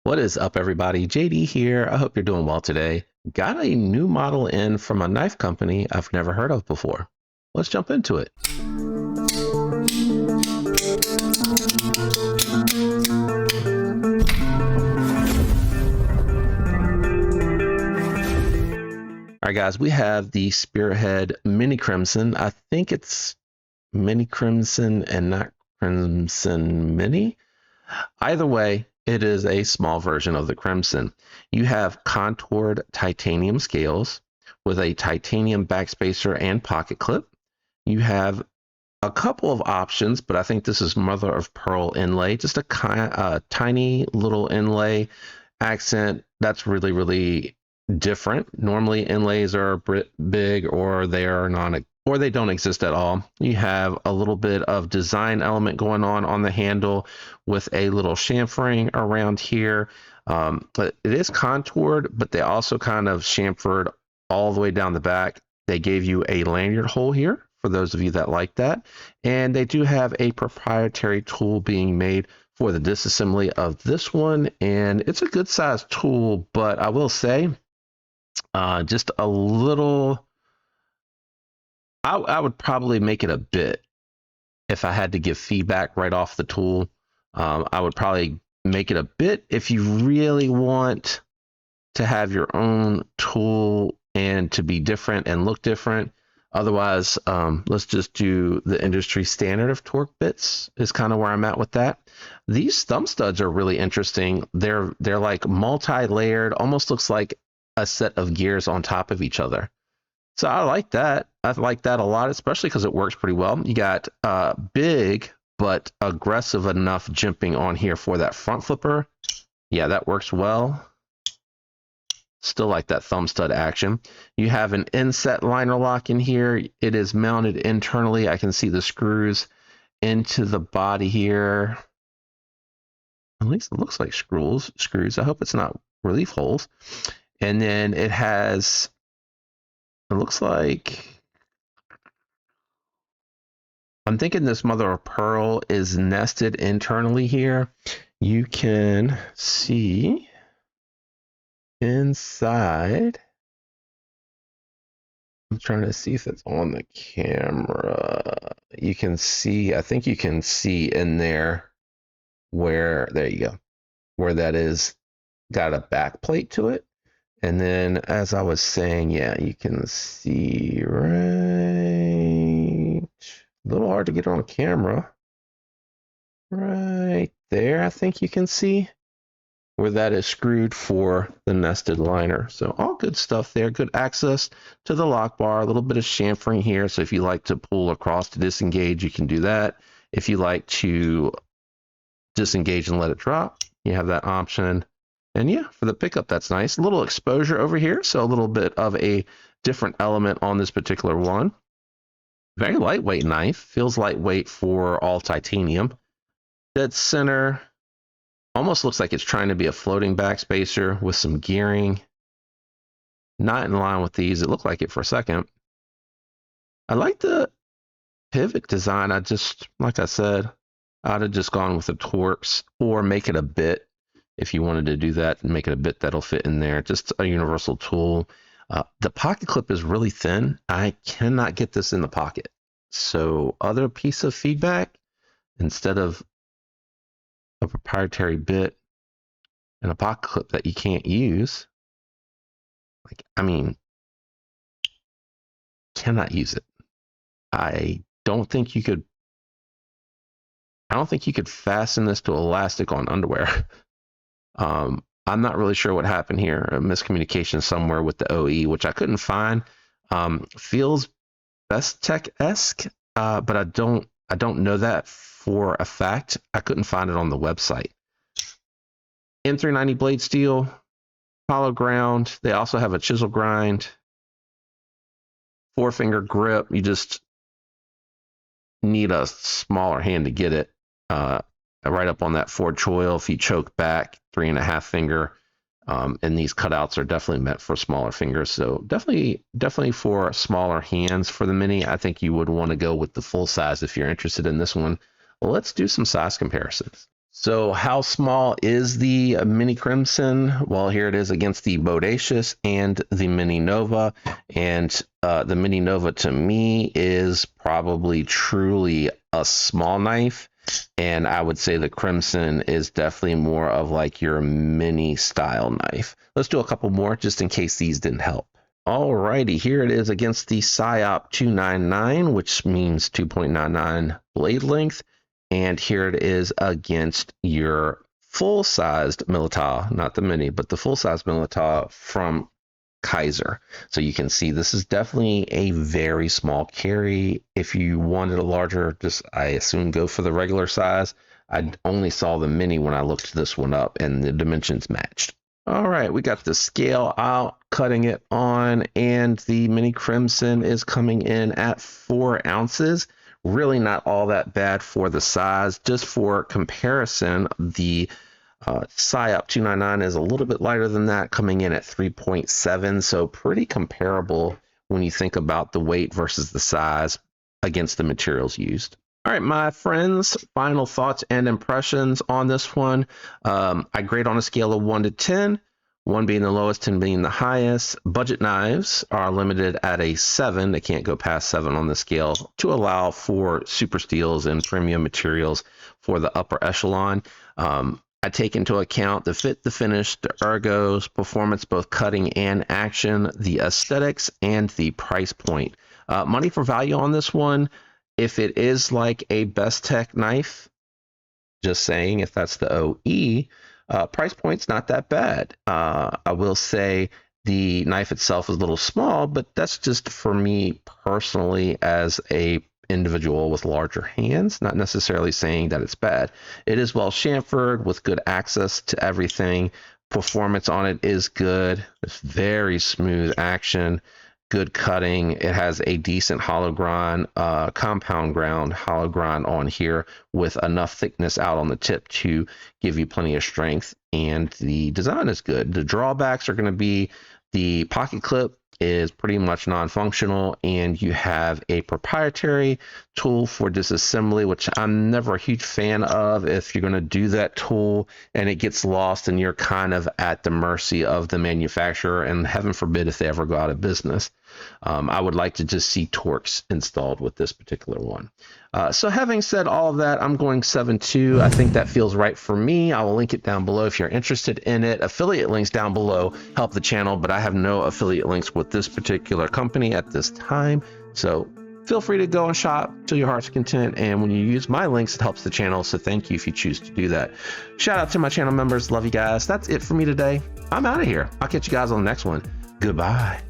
What is up, everybody? JD here. I hope you're doing well today. Got a new model in from a knife company I've never heard of before. Let's jump into it. All right, guys, we have the Spearhead Mini Crimson. I think it's Mini Crimson and not Crimson Mini. Either way, it is a small version of the Crimson. You have contoured titanium scales with a titanium backspacer and pocket clip. You have a couple of options, but I think this is mother of pearl inlay, just a tiny little inlay accent that's really different. Normally inlays are big, or they are non, or they don't exist at all. You have a little bit of design element going on the handle with a little chamfering around here. But it is contoured, but they also kind of chamfered all the way down the back. They gave you a lanyard hole here for those of you that like that. And they do have a proprietary tool being made for the disassembly of this one. And it's a good sized tool, but I will say, just a little, I would probably make it a bit if I had to give feedback right off the tool. I would probably make it a bit if you really want to have your own tool and to be different and look different. Otherwise, let's just do the industry standard of torque bits is kind of where I'm at with that. These thumb studs are really interesting. They're like multi-layered, almost looks like a set of gears on top of each other. So I like that. I like that a lot, especially because it works pretty well. You got big but aggressive enough jimping on here for that front flipper. Yeah, that works well. Still like that thumb stud action. You have an inset liner lock in here. It is mounted internally. I can see the screws into the body here. At least it looks like screws. I hope it's not relief holes. And then it has, it looks like, I'm thinking this mother of pearl is nested internally here. You can see inside. I'm trying to see if it's on the camera. You can see, I think you can see in there where, there you go, where that is got a back plate to it. And then, as I was saying, yeah, you can see right, a little hard to get on camera. Right there, I think you can see where that is screwed for the nested liner. So all good stuff there. Good access to the lock bar. A little bit of chamfering here. So if you like to pull across to disengage, you can do that. If you like to disengage and let it drop, you have that option. And yeah, for the pickup, that's nice. A little exposure over here, so a little bit of a different element on this particular one. Very lightweight knife. Feels lightweight for all titanium. Dead center. Almost looks like it's trying to be a floating backspacer with some gearing. Not in line with these. It looked like it for a second. I like the pivot design. I just, like I said, I'd have just gone with the Torx or make it a bit. If you wanted to do that and make it a bit that'll fit in there, just a universal tool. The pocket clip is really thin. I cannot get this in the pocket. So other piece of feedback, instead of a proprietary bit and a pocket clip that you can't use, like, I mean, cannot use it. I don't think you could fasten this to elastic on underwear. I'm not really sure what happened here. A miscommunication somewhere with the OE, which I couldn't find. Feels Best Tech-esque, but I don't know that for a fact. I couldn't find it on the website. M390 blade steel, hollow ground. They also have a chisel grind, 4-finger grip. You just need a smaller hand to get it. Right up on that Ford choil. If you choke back, 3.5 finger. And these cutouts are definitely meant for smaller fingers. So definitely for smaller hands for the Mini. I think you would want to go with the full size if you're interested in this one. Well, let's do some size comparisons. So how small is the Mini Crimson? Well, here it is against the Bodacious and the Mini Nova. And the Mini Nova to me is probably truly a small knife. And I would say the Crimson is definitely more of like your mini style knife. Let's do a couple more just in case these didn't help. Alrighty, here it is against the PSYOP 299, which means 2.99 blade length. And here it is against your full-sized Militar, not the mini, but the full-size Militar from Kaiser. So you can see this is definitely a very small carry. If you wanted a larger, just I assume go for the regular size. I only saw the mini when I looked this one up and the dimensions matched. All right, we got the scale out, cutting it on, and the Mini Crimson is coming in at 4 ounces. Really not all that bad for the size. Just for comparison, the PSYOP 299 is a little bit lighter than that, coming in at 3.7, so pretty comparable when you think about the weight versus the size against the materials used. All right, my friends, final thoughts and impressions on this one. I grade on a scale of 1 to 10, 1 being the lowest, 10 being the highest. Budget knives are limited at a 7. They can't go past 7 on the scale to allow for super steels and premium materials for the upper echelon. I take into account the fit, the finish, the ergos, performance, both cutting and action, the aesthetics, and the price point. Money for value on this one. If it is like a Best Tech knife, just saying, if that's the OE, price point's not that bad. I will say the knife itself is a little small, but that's just for me personally as a individual with larger hands, not necessarily saying that it's bad. It is well chamfered with good access to everything. Performance on it is good. It's very smooth action, good cutting. It has a decent hollow grind, compound ground hollow grind on here with enough thickness out on the tip to give you plenty of strength, and the design is good. The drawbacks are going to be the pocket clip is pretty much non-functional, and you have a proprietary tool for disassembly, which I'm never a huge fan of. If you're going to do that tool and it gets lost, and you're kind of at the mercy of the manufacturer, and heaven forbid if they ever go out of business. I would like to just see Torx installed with this particular one. So having said all of that, I'm going 7.2. I think that feels right for me. I will link it down below if you're interested in it. Affiliate links down below help the channel, but I have no affiliate links with this particular company at this time. So feel free to go and shop till your heart's content. And when you use my links, it helps the channel. So thank you if you choose to do that. Shout out to my channel members. Love you guys. That's it for me today. I'm out of here. I'll catch you guys on the next one. Goodbye.